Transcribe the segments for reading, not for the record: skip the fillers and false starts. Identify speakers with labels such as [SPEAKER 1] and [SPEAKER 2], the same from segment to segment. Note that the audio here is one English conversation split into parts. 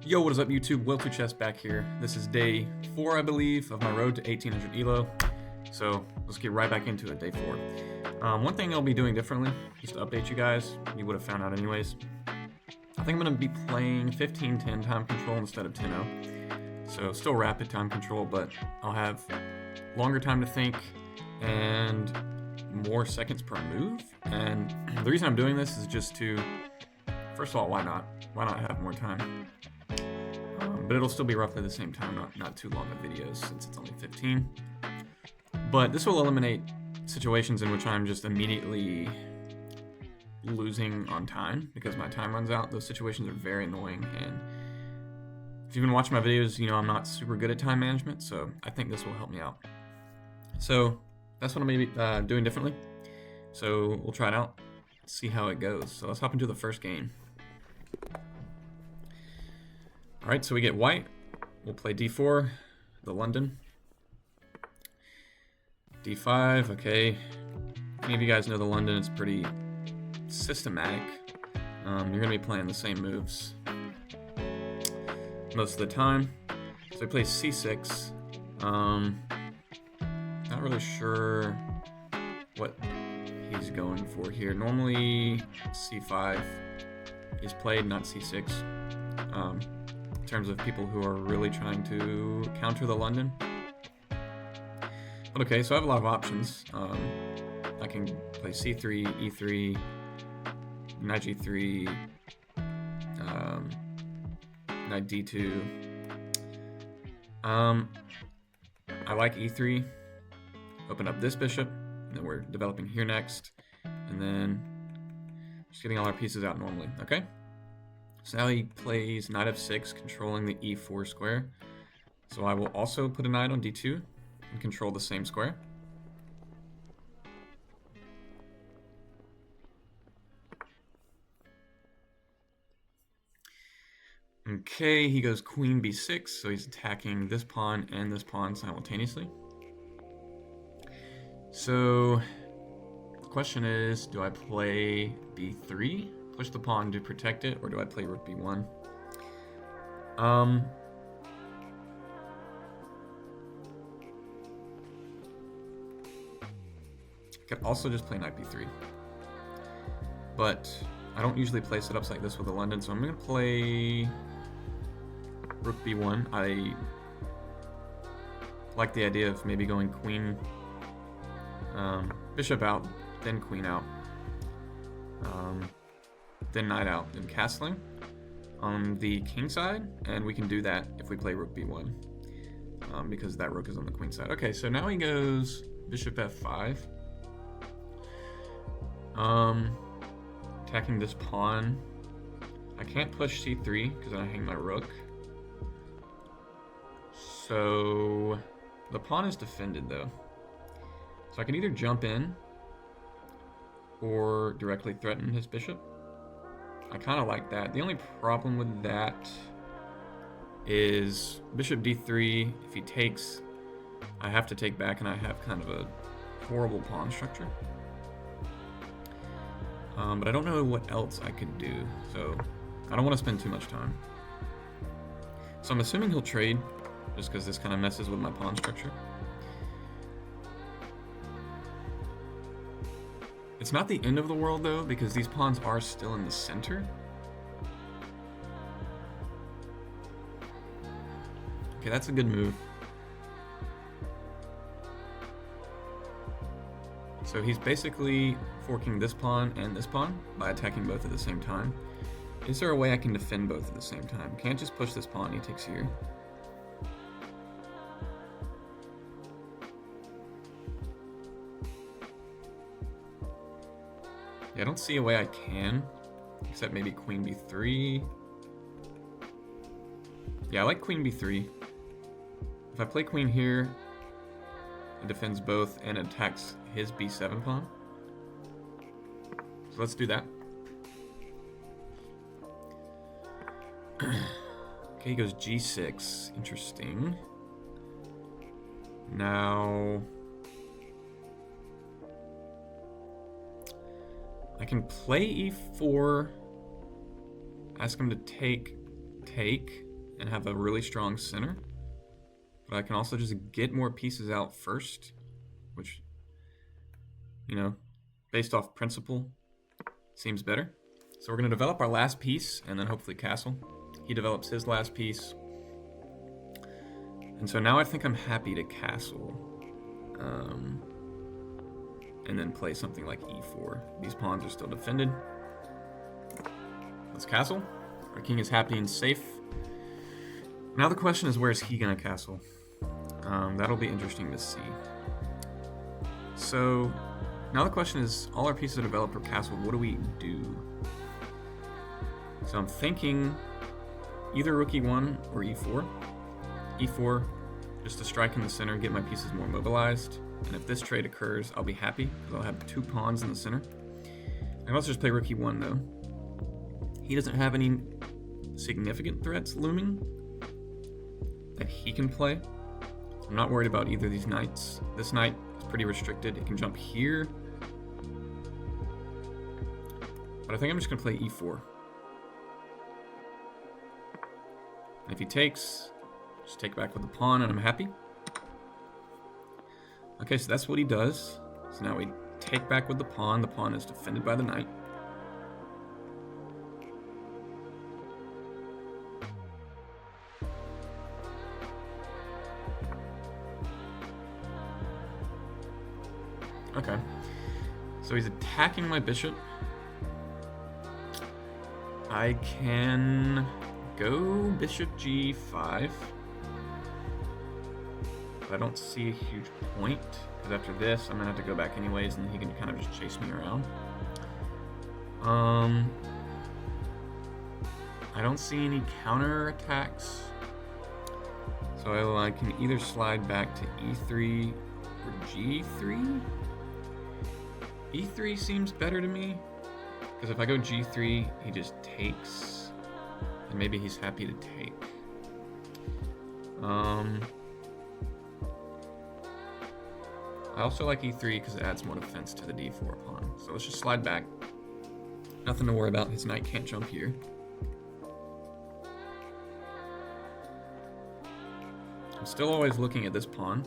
[SPEAKER 1] Yo, what is up YouTube? Will2Chess back here. This is day 4, I believe, of my road to 1800 ELO. So let's get right back into it, day 4. One thing I'll be doing differently, just to update you guys, you would have found out anyways. I think I'm going to be playing 15-10 time control instead of 10-0. So still rapid time control, but I'll have longer time to think and more seconds per move. And the reason I'm doing this is just to, first of all, why not? Why not have more time? But it'll still be roughly the same time, not too long of videos since it's only 15. But this will eliminate situations in which I'm just immediately losing on time because my time runs out. Those situations are very annoying, and if you've been watching my videos, you know I'm not super good at time management, so I think this will help me out. So that's what I'm maybe doing differently. So we'll try it out, see how it goes. So let's hop into the first game. Alright, so we get white. We'll play d4, the London. d5, okay. Any of you guys know the London, it's pretty systematic. You're going to be playing the same moves most of the time. So we play c6. Not really sure what he's going for here. Normally c5 is played, not c6. In terms of people who are really trying to counter the London. But okay, so I have a lot of options. I can play c3, e3, knight g3, knight d2. I like e3. Open up this bishop, and then we're developing here next, and then just getting all our pieces out normally. Okay. So now he plays knight f6, controlling the e4 square. So I will also put a knight on d2 and control the same square. Okay, he goes queen b6, so he's attacking this pawn and this pawn simultaneously. So the question is, do I play b3? Push the pawn to protect it, or do I play rook b1? I could also just play knight b3, but I don't usually play setups like this with the London, so I'm going to play rook b1. I like the idea of maybe going queen, bishop out, then queen out. Then knight out, then castling on the king side, and we can do that if we play rook b1 because that rook is on the queen side. Okay, so now he goes bishop f5, attacking this pawn. I can't push c3 because I hang my rook, so the pawn is defended though, so I can either jump in or directly threaten his bishop. I kind of like that. The only problem with that is bishop d3. If he takes, I have to take back, and I have kind of a horrible pawn structure. But I don't know what else I could do, so I don't want to spend too much time. So I'm assuming he'll trade, just because this kind of messes with my pawn structure. It's not the end of the world though, because these pawns are still in the center. Okay, that's a good move. So he's basically forking this pawn and this pawn by attacking both at the same time. Is there a way I can defend both at the same time? Can't just push this pawn, he takes here. Yeah, I don't see a way I can, except maybe queen b3. Yeah, I like queen b3. If I play queen here, it defends both and attacks his b7 pawn. So let's do that. Okay, he goes g6. Interesting. Now I can play e4, ask him to take, and have a really strong center. But I can also just get more pieces out first, which, you know, based off principle, seems better. So we're going to develop our last piece and then hopefully castle. He develops his last piece. And so now I think I'm happy to castle. And then play something like e4. These pawns are still defended. Let's castle. Our king is happy and safe. Now the question is, where is he going to castle? That'll be interesting to see. So now the question is, all our pieces are developed or castled. What do we do? So I'm thinking either rook e1 or e4. e4, just to strike in the center, get my pieces more mobilized. And if this trade occurs, I'll be happy, because I'll have 2 pawns in the center. I can also just play rook e1, though. He doesn't have any significant threats looming that he can play. I'm not worried about either of these knights. This knight is pretty restricted. It can jump here. But I think I'm just going to play e4. And if he takes, just take back with the pawn, and I'm happy. Okay, so that's what he does. So now we take back with the pawn. The pawn is defended by the knight. Okay, so he's attacking my bishop. I can go bishop g5. But I don't see a huge point, because after this, I'm going to have to go back anyways, and he can kind of just chase me around. I don't see any counter attacks. So I can either slide back to e3 or g3. e3 seems better to me, because if I go g3, he just takes, and maybe he's happy to take. I also like e3 because it adds more defense to the d4 pawn. So let's just slide back. Nothing to worry about. His knight can't jump here. I'm still always looking at this pawn.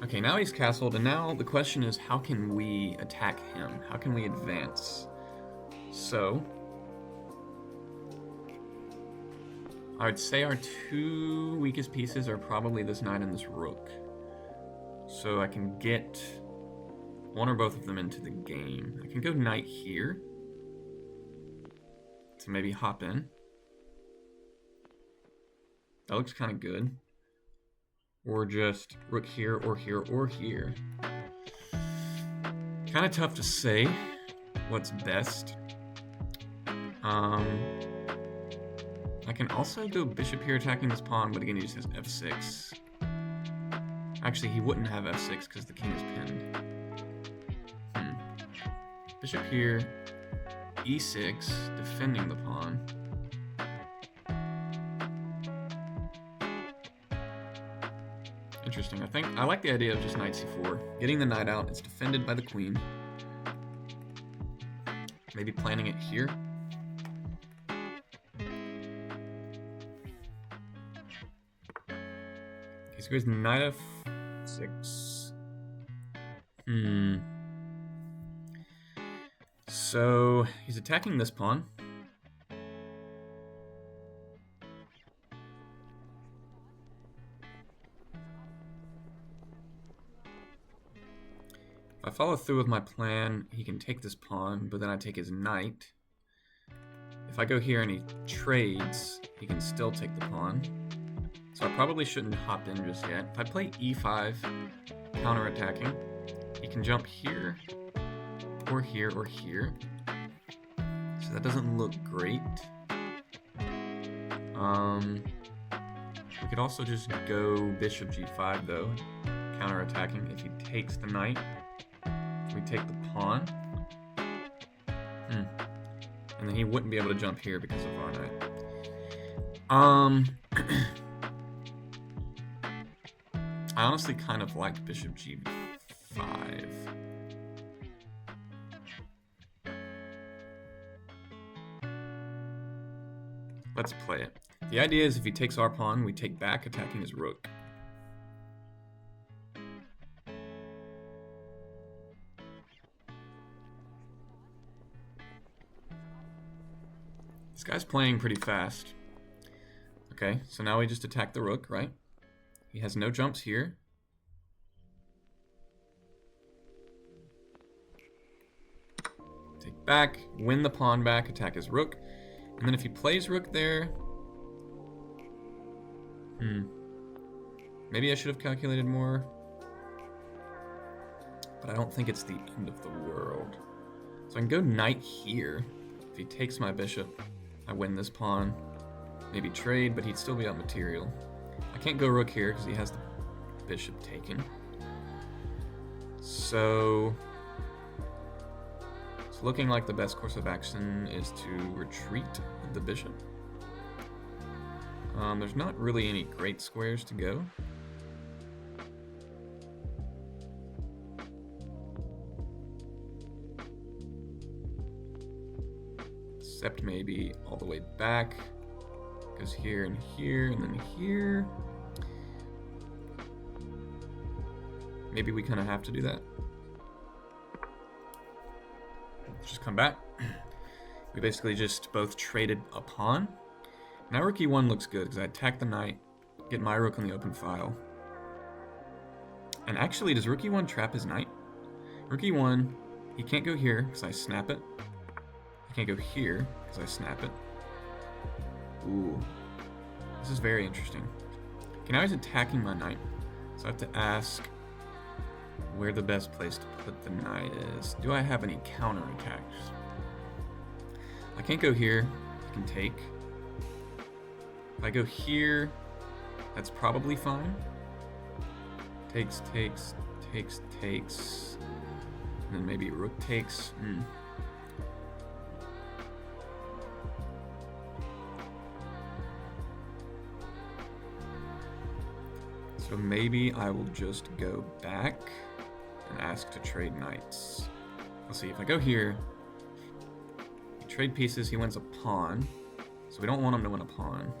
[SPEAKER 1] Okay, now he's castled, and now the question is, how can we attack him? How can we advance? So I would say our 2 weakest pieces are probably this knight and this rook. So I can get one or both of them into the game. I can go knight here to maybe hop in. That looks kind of good. Or just rook here, or here, or here. Kind of tough to say what's best. I can also go bishop here attacking this pawn, but again he just has f6. Actually, he wouldn't have f6 because the king is pinned. Bishop here, e6, defending the pawn. Interesting. I like the idea of just knight c4. Getting the knight out, it's defended by the queen. Maybe planting it here. Okay, so here's knight f6. So he's attacking this pawn. If I follow through with my plan, he can take this pawn, but then I take his knight. If I go here and he trades, he can still take the pawn. So I probably shouldn't hop in just yet. If I play e5, counterattacking, he can jump here, or here, or here. So that doesn't look great. We could also just go bishop g5 though, counterattacking. If he takes the knight, we take the pawn. And then he wouldn't be able to jump here because of our knight. I honestly kind of like bishop g5. Let's play it. The idea is if he takes our pawn, we take back, attacking his rook. This guy's playing pretty fast. Okay, so now we just attack the rook, right? He has no jumps here. Take back, win the pawn back, attack his rook. And then if he plays rook there... Maybe I should have calculated more. But I don't think it's the end of the world. So I can go knight here. If he takes my bishop, I win this pawn. Maybe trade, but he'd still be out material. I can't go rook here because he has the bishop taken. So it's looking like the best course of action is to retreat the bishop. There's not really any great squares to go. Except maybe all the way back. Goes here and here and then here. Maybe we kind of have to do that. Let's just come back. We basically just both traded a pawn. Now rook e1 looks good because I attack the knight, get my rook on the open file. And actually, does rook e1 trap his knight? Rook e1, he can't go here because I snap it. He can't go here because I snap it. Ooh, this is very interesting. Okay, now he's attacking my knight. So I have to ask where the best place to put the knight is. Do I have any counterattacks? I can't go here. I can take. If I go here, that's probably fine. Takes, takes, takes, takes. And then maybe rook takes. So maybe I will just go back and ask to trade knights. Let's see, if I go here, he trade pieces, he wins a pawn. So we don't want him to win a pawn.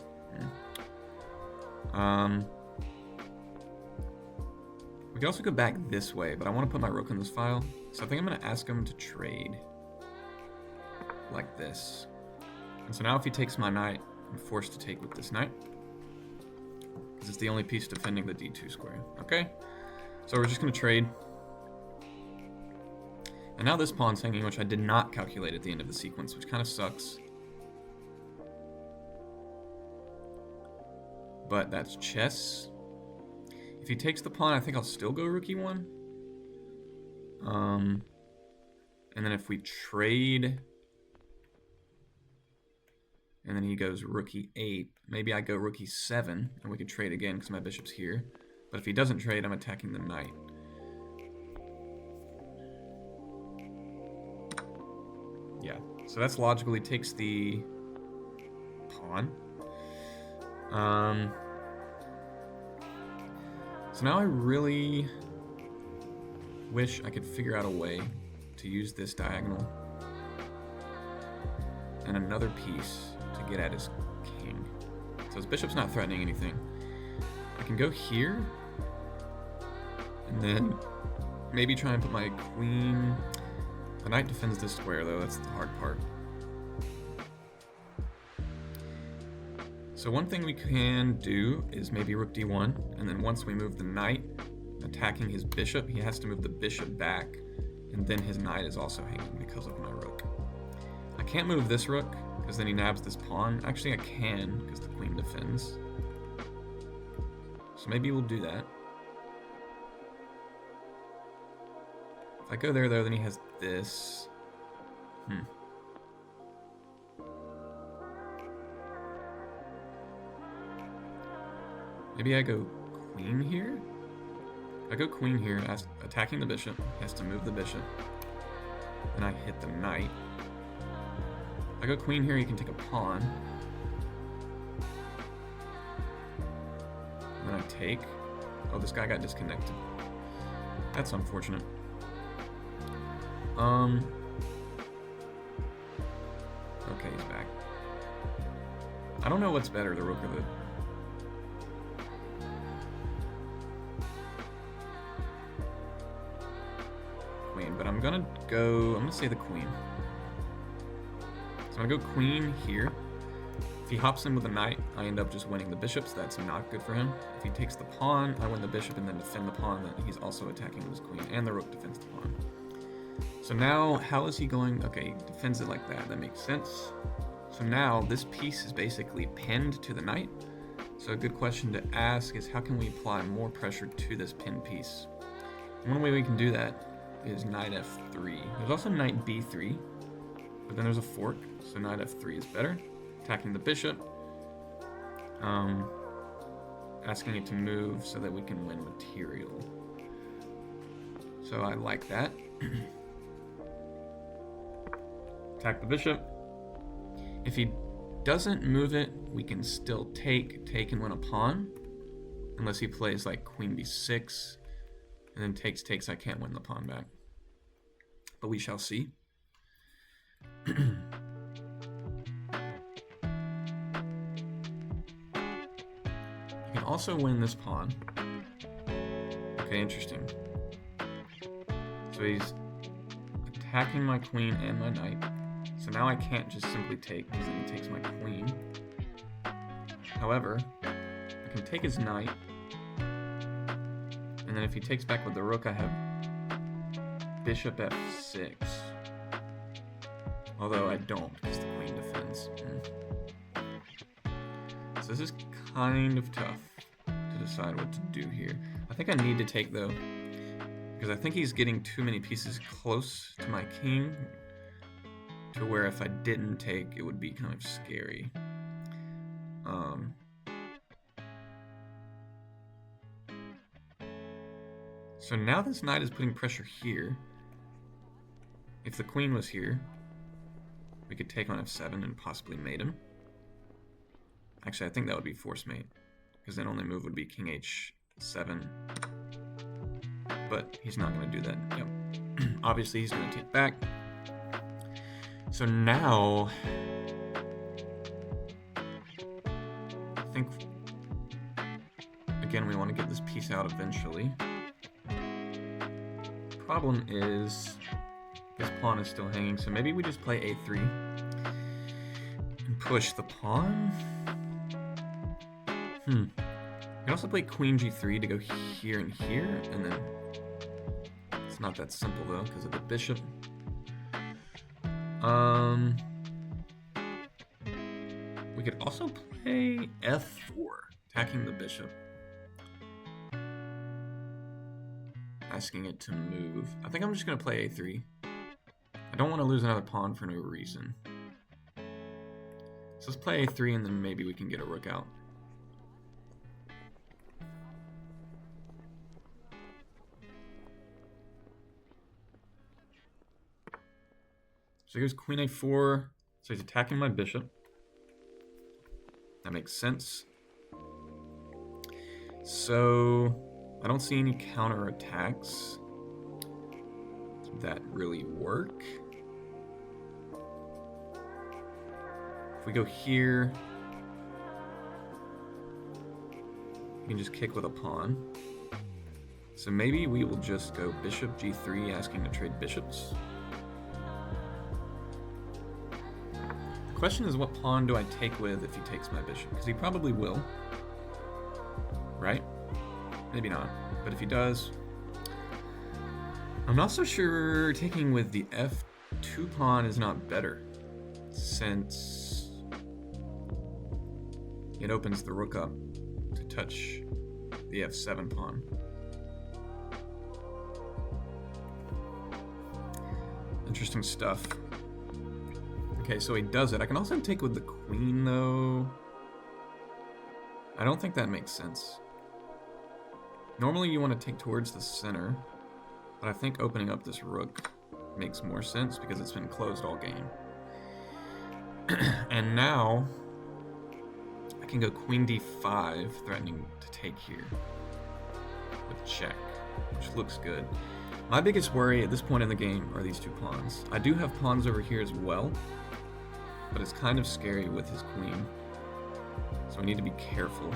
[SPEAKER 1] We could also go back this way, but I want to put my rook in this file. So I think I'm going to ask him to trade like this. And so now if he takes my knight, I'm forced to take with this knight. Because it's the only piece defending the d2 square. Okay? So we're just going to trade. And now this pawn's hanging, which I did not calculate at the end of the sequence, which kind of sucks. But that's chess. If he takes the pawn, I think I'll still go rook e1. And then if we trade, and then he goes rook e8, maybe I go rook e7, and we can trade again because my bishop's here. But if he doesn't trade, I'm attacking the knight. Yeah, so that's logical. He takes the pawn. So now I really wish I could figure out a way to use this diagonal and another piece to get at his king. So his bishop's not threatening anything. I can go here and then maybe try and put my queen. The knight defends this square though, that's the hard part. So one thing we can do is maybe rook d1, and then once we move the knight, attacking his bishop, he has to move the bishop back, and then his knight is also hanging because of my rook. I can't move this rook, because then he nabs this pawn. Actually, I can, because the queen defends. So maybe we'll do that. If I go there, though, then he has this. Maybe I go queen here? If I go queen here, attacking the bishop, he has to move the bishop. Then I hit the knight. If I go queen here, he can take a pawn. And then I take. Oh, this guy got disconnected. That's unfortunate. Okay, he's back. I don't know what's better, the rook or the... queen, but I'm gonna say the queen. So I'm gonna go queen here. If he hops in with a knight, I end up just winning the bishop, so that's not good for him. If he takes the pawn, I win the bishop and then defend the pawn, then he's also attacking with his queen, and the rook defends the pawn. So now, how is he going? Okay, he defends it like that, that makes sense. So now, this piece is basically pinned to the knight. So a good question to ask is, how can we apply more pressure to this pinned piece? One way we can do that is knight f3. There's also knight b3, but then there's a fork, so knight f3 is better. Attacking the bishop, asking it to move so that we can win material. So I like that. Attack the bishop. If he doesn't move it, we can still take and win a pawn. Unless he plays like queen b6, and then takes, I can't win the pawn back. But we shall see. You can also win this pawn. Okay, interesting. So he's attacking my queen and my knight. So now I can't just simply take, because then he takes my queen. However, I can take his knight. And then if he takes back with the rook, I have bishop f6. Although I don't, because the queen defends. So this is kind of tough to decide what to do here. I think I need to take, though, because I think he's getting too many pieces close to my king, to where if I didn't take, it would be kind of scary. So now this knight is putting pressure here. If the queen was here, we could take on f7 and possibly mate him. Actually, I think that would be force mate, because then only move would be king h7. But he's not going to do that. Yep. Obviously, he's going to take back. So now, I think, again, we want to get this piece out eventually. Problem is, this pawn is still hanging, so maybe we just play a3 and push the pawn. We can also play queen g3 to go here and here, and then it's not that simple though because of the bishop. We could also play f4, attacking the bishop, asking it to move. I think I'm just going to play a3. I don't want to lose another pawn for no reason. So let's play a3 and then maybe we can get a rook out. So here's queen a4. So he's attacking my bishop. That makes sense. So I don't see any counter attacks that really work. If we go here, we can just kick with a pawn. So maybe we will just go bishop g3, asking to trade bishops. The question is, what pawn do I take with if he takes my bishop? Because he probably will, right? Maybe not, but if he does, I'm not so sure taking with the f2 pawn is not better, since it opens the rook up to touch the f7 pawn. Interesting stuff. Okay, so he does it. I can also take with the queen, though. I don't think that makes sense. Normally you want to take towards the center, but I think opening up this rook makes more sense because it's been closed all game. And now I can go queen d5, threatening to take here with check, which looks good. My biggest worry at this point in the game are these two pawns. I do have pawns over here as well, but it's kind of scary with his queen. So we need to be careful.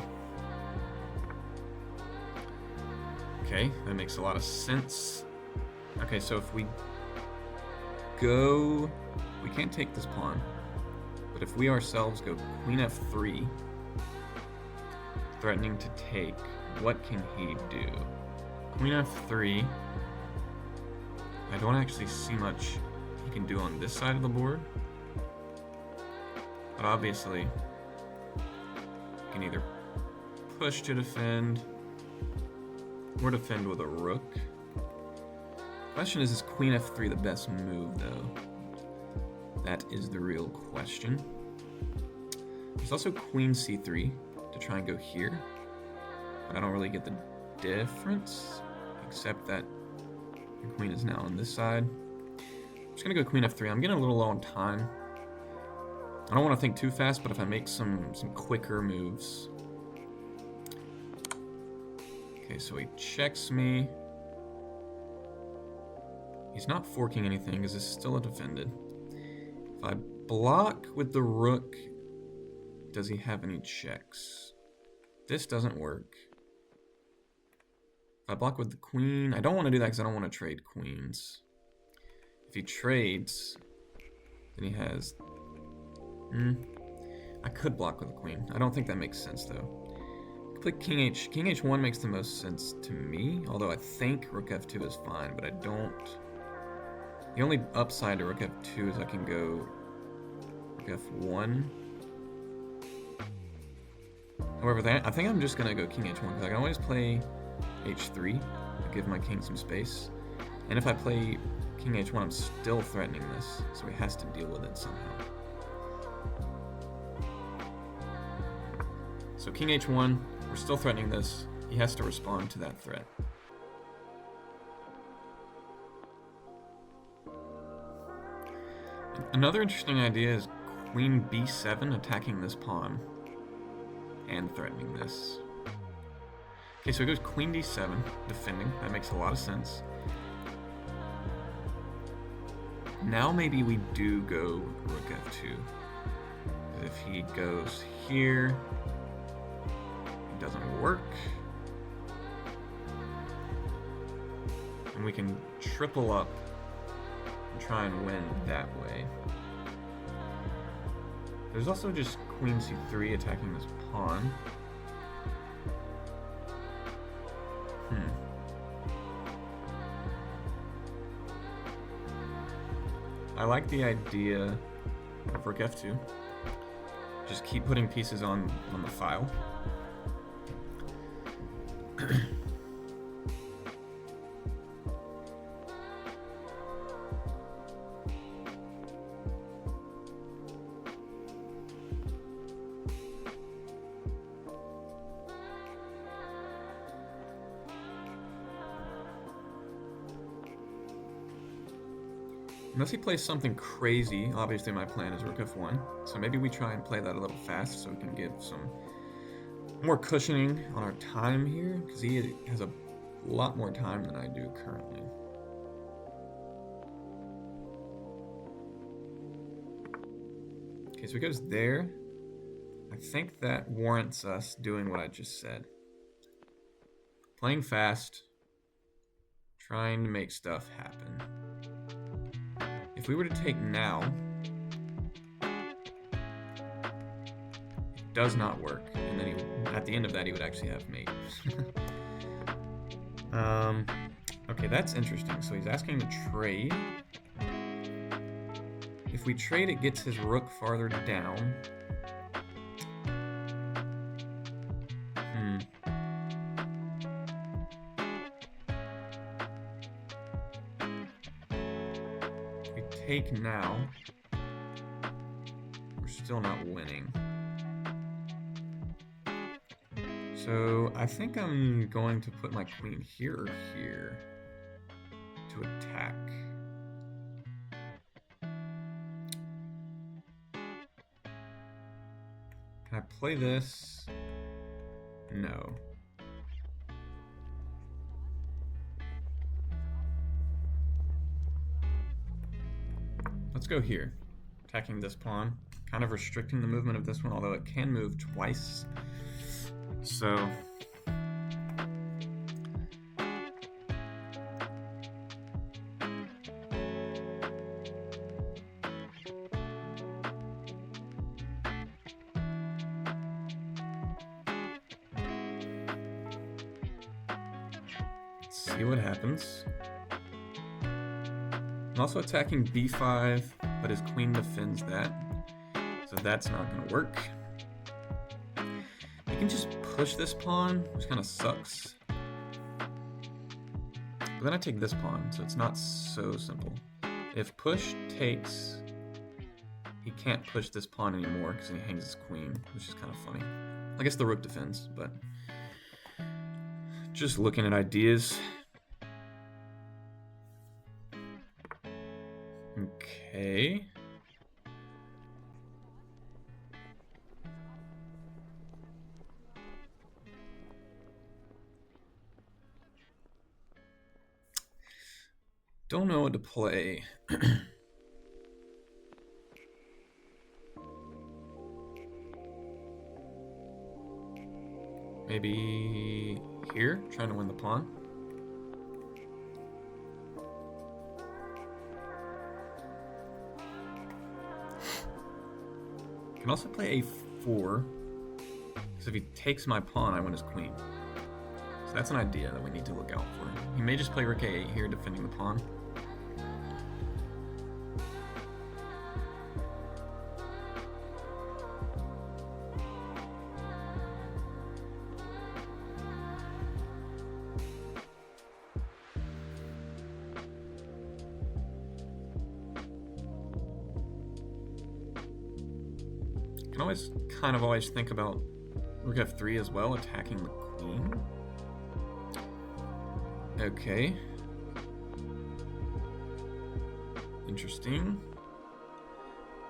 [SPEAKER 1] Okay, that makes a lot of sense. Okay, so if we go... We can't take this pawn. But if we ourselves go queen f3, threatening to take, what can he do? Queen f3. I don't actually see much he can do on this side of the board. But obviously, he can either push to defend or defend with a rook. Question is queen f3 the best move, though? That is the real question. There's also queen c3 to try and go here. I don't really get the difference, except that the queen is now on this side. I'm just gonna go queen f3. I'm getting a little low on time. I don't want to think too fast, but if I make some quicker moves. Okay, so he checks me. He's not forking anything because this is still a defended. If I block with the rook, does he have any checks? This doesn't work. If I block with the queen, I don't want to do that because I don't want to trade queens. If he trades, then he has... I could block with the queen. I don't think that makes sense, though. Click king h. King h1 makes the most sense to me, although I think rook f2 is fine, but I don't... The only upside to rook f2 is I can go rook f1. However, I think I'm just going to go king h1, because I can always play h3 to give my king some space. And if I play king h1, I'm still threatening this, so he has to deal with it somehow. So king h1, we're still threatening this. He has to respond to that threat. Another interesting idea is queen b7 attacking this pawn and threatening this. Okay, so it goes queen d7, defending. That makes a lot of sense. Now maybe we do go rook f2. If he goes here, it doesn't work. And we can triple up and try and win that way. There's also just queen c3 attacking this pawn. I like the idea of rook f2. Just keep putting pieces on the file. Unless he plays something crazy, obviously my plan is rook f1. So maybe we try and play that a little fast so we can give some more cushioning on our time here, because he has a lot more time than I do currently. Okay, so he goes there. I think that warrants us doing what I just said. Playing fast, trying to make stuff happen. If we were to take now, it does not work, and then at the end of that he would actually have mate. Okay, that's interesting. So he's asking to trade. If we trade, it gets his rook farther down. Take now, we're still not winning. So I think I'm going to put my queen here or here to attack. Can I play this? No. Let's go here, attacking this pawn. kind of restricting the movement of this one, although it can move twice. So see what happens. I'm also attacking b5, but his queen defends that, so that's not going to work. You can just push this pawn, which kind of sucks. But then I take this pawn, so it's not so simple. If push takes, he can't push this pawn anymore because he hangs his queen, which is kind of funny. I guess the rook defends, but just looking at ideas. Okay. Don't know what to play. Maybe here, trying to win the pawn. Can also play a4, because if he takes my pawn, I win his queen. So that's an idea that we need to look out for. He may just play rook a8 here, defending the pawn. I can always think about rook f3 as well, attacking the queen. Okay. Interesting.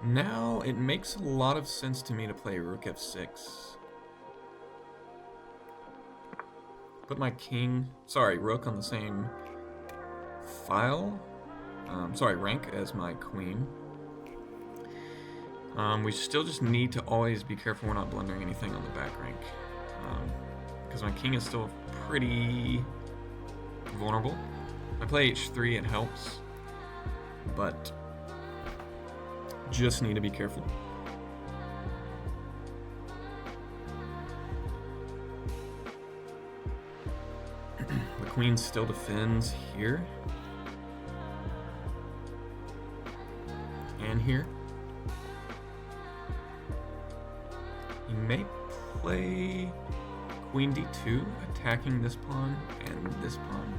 [SPEAKER 1] Now it makes a lot of sense to me to play rook f6. Put my rook on the same file. Rank as my queen. We still just need to always be careful we're not blundering anything on the back rank. Because my king is still pretty vulnerable. If I play h3, it helps. But just need to be careful. The queen still defends here. And here. He may play queen d2, attacking this pawn and this pawn.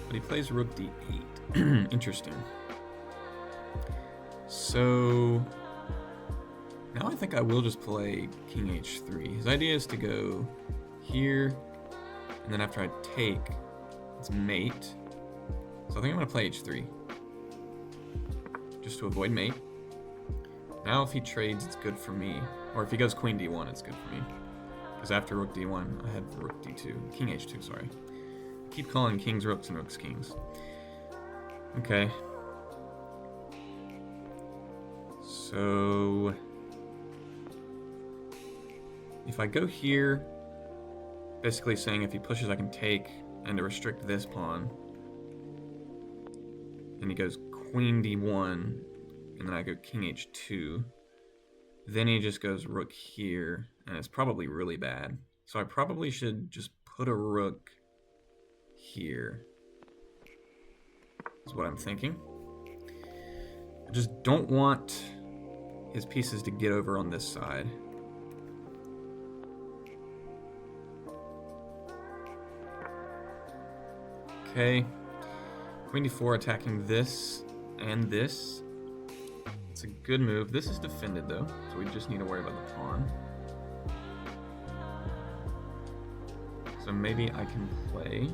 [SPEAKER 1] But he plays rook d8. Interesting. So now I think I will just play king h3. His idea is to go here, and then after I take, it's mate. So I think I'm going to play h3, just to avoid mate. Now if he trades, it's good for me. Or if he goes queen d1, it's good for me. Because after rook d1, I had rook d2. King h2, sorry. I keep calling kings rooks and rooks kings. Okay. So if I go here, basically saying if he pushes I can take, and to restrict this pawn, and he goes queen d1, and then I go king h2, then he just goes rook here, and it's probably really bad. So I probably should just put a rook here, is what I'm thinking. I just don't want his pieces to get over on this side. Okay, queen d4 attacking this and this. It's a good move. This is defended though, so we just need to worry about the pawn. So maybe I can play.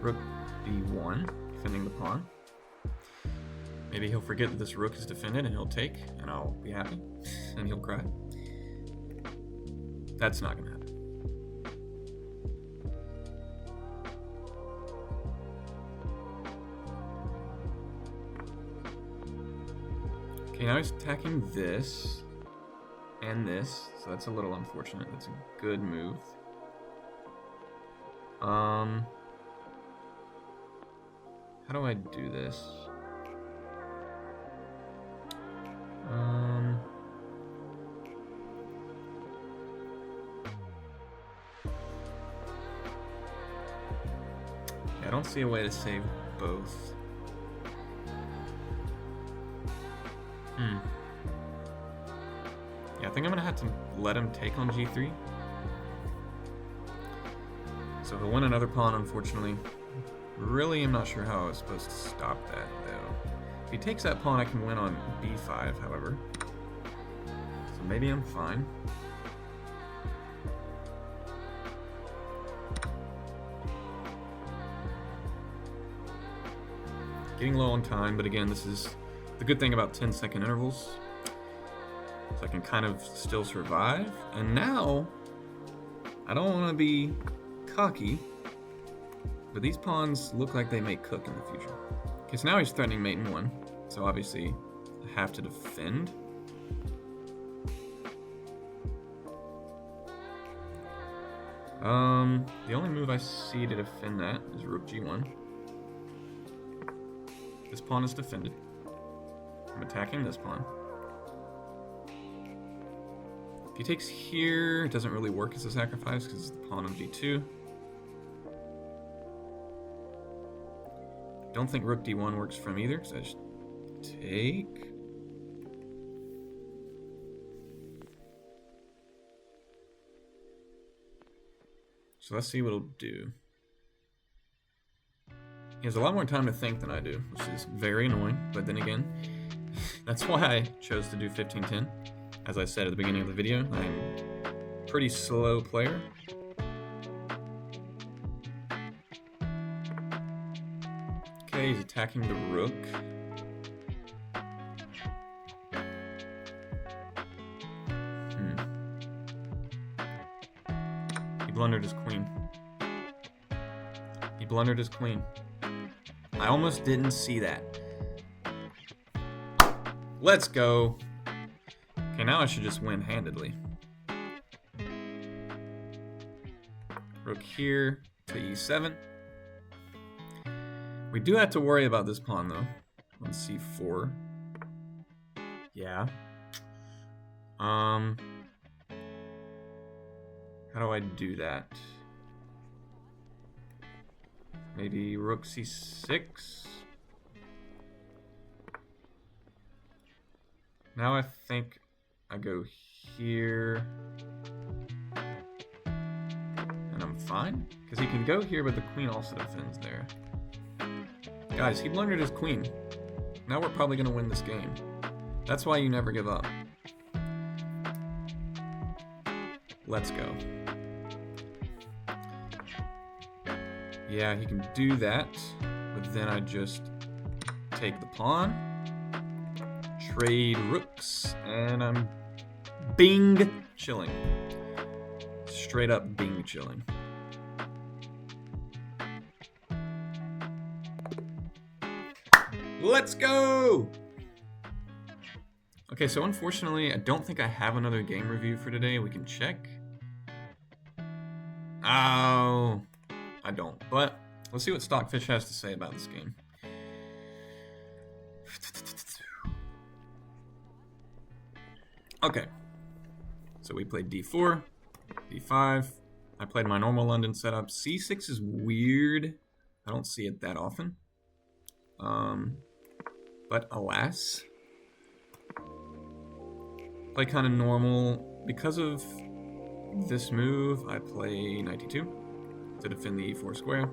[SPEAKER 1] Rook b1, defending the pawn. Maybe he'll forget that this rook is defended and he'll take, and I'll be happy, and he'll cry. That's not gonna happen. Okay, now he's attacking this and this, so that's a little unfortunate. That's a good move. How do I do this? I don't see a way to save both. Yeah, I think I'm gonna have to let him take on G3. So he'll win another pawn, unfortunately. Really, I'm not sure how I was supposed to stop that, though. If he takes that pawn, I can win on B5, however. So maybe I'm fine. Getting low on time, but again, this is the good thing about 10-second intervals. So I can kind of still survive. And now, I don't want to be cocky, but these pawns look like they may cook in the future. Okay, so now he's threatening mate in 1. So obviously, I have to defend. The only move I see to defend that is rook G1. This pawn is defended. I'm attacking this pawn. If he takes here, it doesn't really work as a sacrifice because it's the pawn on G2. Don't think rook D1 works for him either, so I just take. So let's see what it'll do. He has a lot more time to think than I do, which is very annoying, but then again, that's why I chose to do 15-10. As I said at the beginning of the video, I'm a pretty slow player. Okay, he's attacking the rook. He blundered his queen. He blundered his queen. I almost didn't see that. Let's go. Okay, now I should just win handedly. Rook here to E7. We do have to worry about this pawn though. On C4. Yeah. How do I do that? Maybe rook C6. Now I think I go here. And I'm fine. Because he can go here, but the queen also defends there. Guys, he blundered his queen. Now we're probably going to win this game. That's why you never give up. Let's go. Yeah, he can do that, but then I just take the pawn, trade rooks, and I'm bing chilling. Straight up bing chilling. Let's go! Okay, so unfortunately, I don't think I have another game review for today. We can check. Oh, I don't. But let's see what Stockfish has to say about this game. Okay. So we played D4, D5. I played my normal London setup. C6 is weird. I don't see it that often. But alas, play kind of normal. Because of this move, I play knight d2 to defend the e4 square.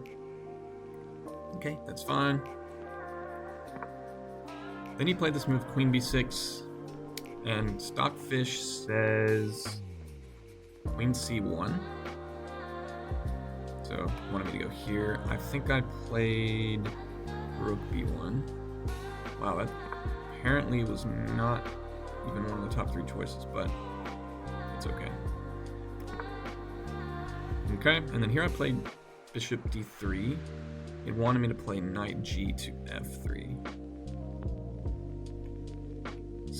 [SPEAKER 1] Okay, that's fine. Then he played this move, queen b6, and Stockfish says queen c1. So he wanted me to go here. I think I played rook b1. Wow, that apparently was not even one of the top 3 choices, but it's okay. Okay, and then here I played bishop d3. It wanted me to play knight g to f3.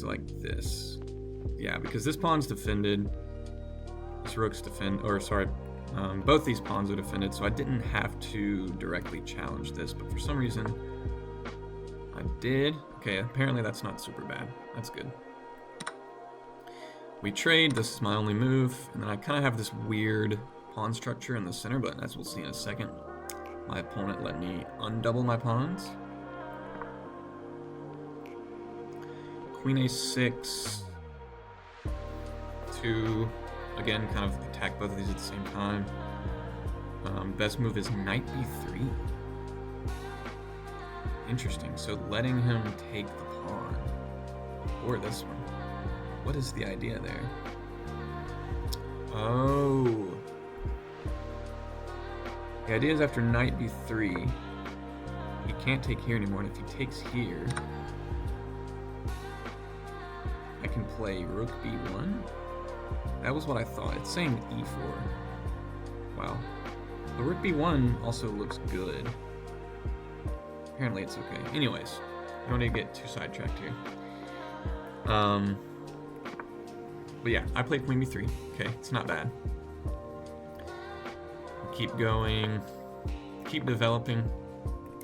[SPEAKER 1] things like this. Yeah, because this pawn's defended. This rook's both these pawns are defended, so I didn't have to directly challenge this, but for some reason I did. Okay, apparently that's not super bad. That's good. We trade, this is my only move, and then I kind of have this weird pawn structure in the center, but as we'll see in a second, my opponent let me undouble my pawns. Queen a6 to, again, kind of attack both of these at the same time. Best move is knight b3. Interesting, so letting him take the pawn, or this one. What is the idea there? Oh. The idea is after knight b3, he can't take here anymore, and if he takes here, I can play rook b1. That was what I thought. It's saying e4. Wow. The rook b1 also looks good. Apparently it's okay. Anyways, I don't need to get too sidetracked here. But yeah, I played queen b3. Okay, it's not bad. Keep going, keep developing.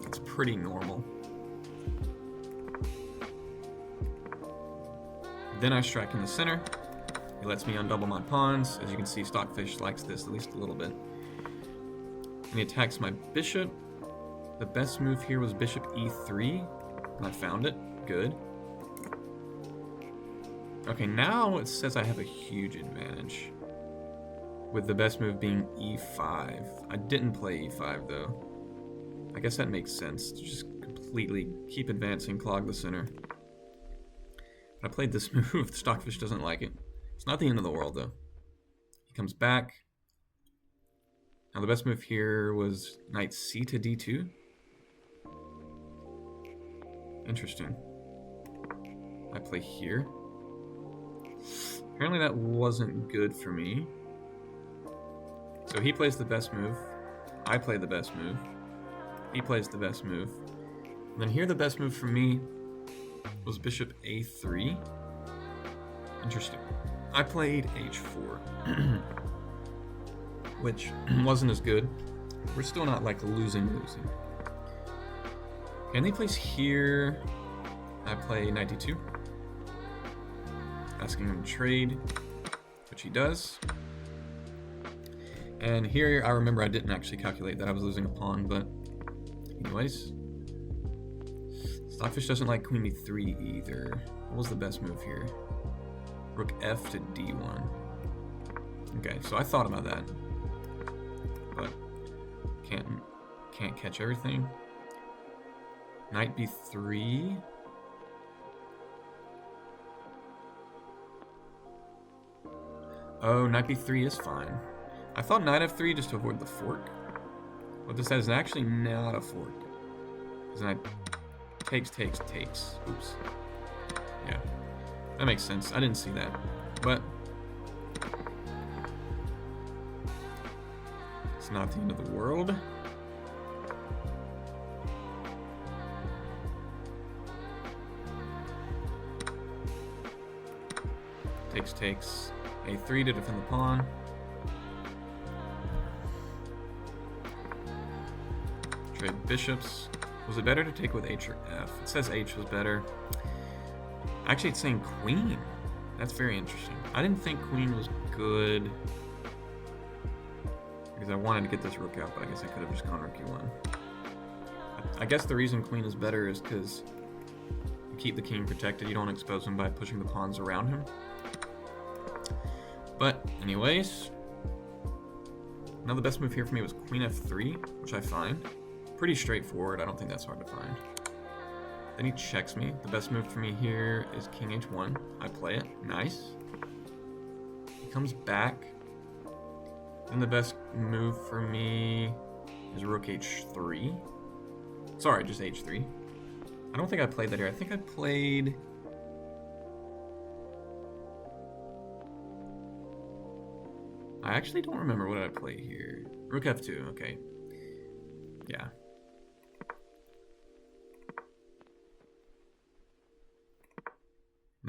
[SPEAKER 1] It's pretty normal. Then I strike in the center. He lets me undouble my pawns. As you can see, Stockfish likes this at least a little bit. And he attacks my bishop. The best move here was bishop e3, and I found it. Good. Okay, now it says I have a huge advantage, with the best move being e5. I didn't play e5 though. I guess that makes sense to just completely keep advancing, clog the center. I played this move. Stockfish doesn't like it. It's not the end of the world though. He comes back. Now the best move here was knight c to d2. Interesting. I play here. Apparently that wasn't good for me. So he plays the best move. I play the best move. He plays the best move. And then here the best move for me was bishop a3. Interesting. I played h4. Which wasn't as good. We're still not like losing. And he plays here. I play knight d2. Asking him to trade, which he does. And here, I remember I didn't actually calculate that I was losing a pawn, but anyways. Stockfish doesn't like queen b3 either. What was the best move here? Rook f to d1. Okay, so I thought about that, but can't catch everything. Knight b3. Oh, knight b3 is fine. I thought knight f3 just to avoid the fork. What this has is actually not a fork. Because knight takes. Oops. Yeah, that makes sense. I didn't see that. But it's not the end of the world. Takes. A3 to defend the pawn. Trade bishops. Was it better to take with h or f? It says h was better. Actually, it's saying queen. That's very interesting. I didn't think queen was good because I wanted to get this rook out, but I guess I could have just gone rook e1. I guess the reason queen is better is because you keep the king protected. You don't expose him by pushing the pawns around him. But anyways, now the best move here for me was queen f3, which I find pretty straightforward. I don't think that's hard to find. Then he checks me. The best move for me here is king h1. I play it. Nice. He comes back. Then the best move for me is rook h3. Sorry, just h3. I don't think I played that here. I think I played... I actually don't remember what I play here. Rook f2, okay. Yeah.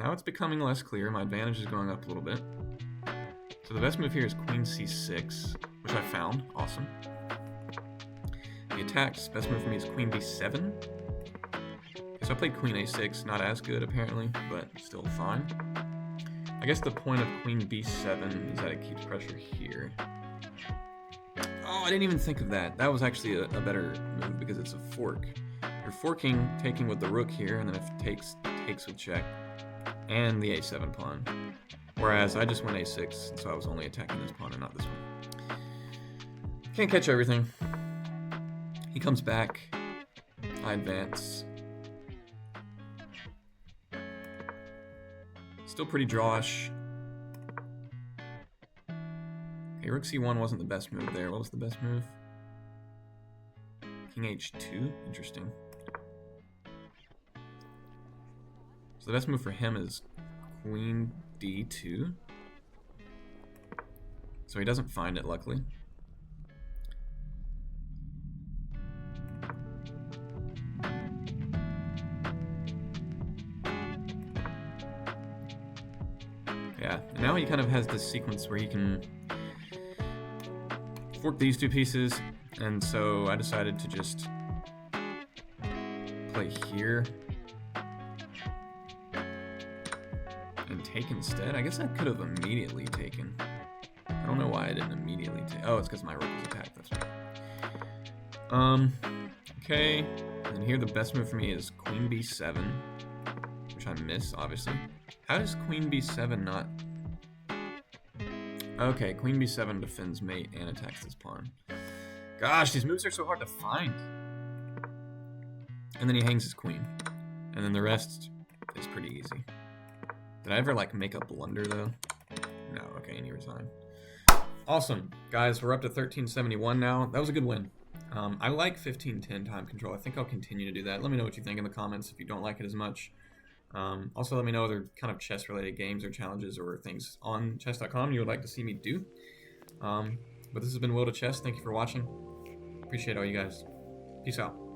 [SPEAKER 1] Now it's becoming less clear. My advantage is going up a little bit. So the best move here is queen c6, which I found. Awesome. The attacks, best move for me is queen b7. Okay, so I played queen a6, not as good apparently, but still fine. I guess the point of queen b7 is that it keeps pressure here. Oh, I didn't even think of that. That was actually a better move because it's a fork. You're forking, taking with the rook here, and then if takes with check, and the a7 pawn. Whereas I just went a6, so I was only attacking this pawn and not this one. Can't catch everything. He comes back. I advance. Still pretty drawish. Okay, rook c1 wasn't the best move there. What was the best move? King h2? Interesting. So the best move for him is queen d2. So he doesn't find it, luckily. Yeah, and now he kind of has this sequence where he can fork these two pieces, and so I decided to just play here and take instead. I guess I could have immediately taken. I don't know why I didn't immediately take. Oh, it's because my rook was attacked, that's right. Okay, and here the best move for me is queen b7, which I miss, obviously. How does queen b7 not... Okay, queen b7 defends mate and attacks this pawn. Gosh, these moves are so hard to find. And then he hangs his queen. And then the rest is pretty easy. Did I ever, like, make a blunder, though? No, okay, and he resigned. Awesome. Guys, we're up to 1371 now. That was a good win. I like 15-10 time control. I think I'll continue to do that. Let me know what you think in the comments if you don't like it as much. Also, let me know other kind of chess-related games or challenges or things on chess.com you would like to see me do. But this has been Will to Chess. Thank you for watching. Appreciate all you guys. Peace out.